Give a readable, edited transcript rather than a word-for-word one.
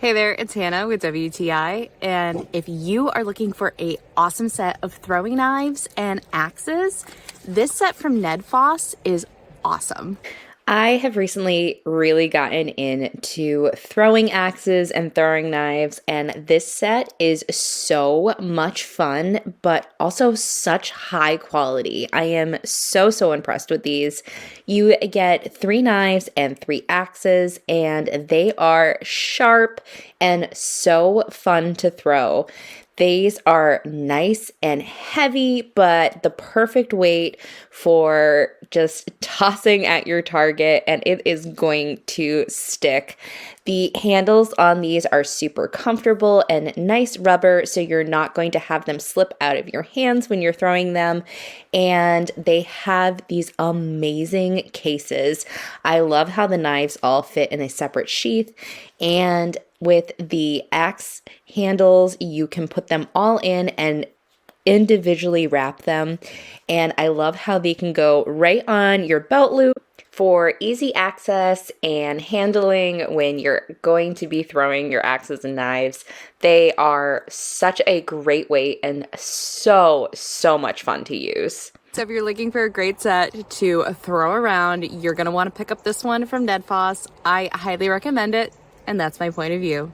Hey there, it's Hannah with WTI, and if you are looking for an awesome set of throwing knives and axes, this set from NedFoss is awesome. I have recently really gotten into throwing axes and throwing knives, and this set is so much fun, but also such high quality. I am so impressed with these. You get 3 knives and 3 axes, and they are sharp and so fun to throw. These are nice and heavy, but the perfect weight for just tossing at your target, and it is going to stick. The handles on these are super comfortable and nice rubber, so you're not going to have them slip out of your hands when you're throwing them. And they have these amazing cases. I love how the knives all fit in a separate sheath, and with the axe handles, you can put them all in and individually wrap them. And I love how they can go right on your belt loop for easy access and handling when you're going to be throwing your axes and knives. They are such a great weight and so much fun to use. So if you're looking for a great set to throw around, you're going to want to pick up this one from NedFoss. I highly recommend it, and that's my point of view.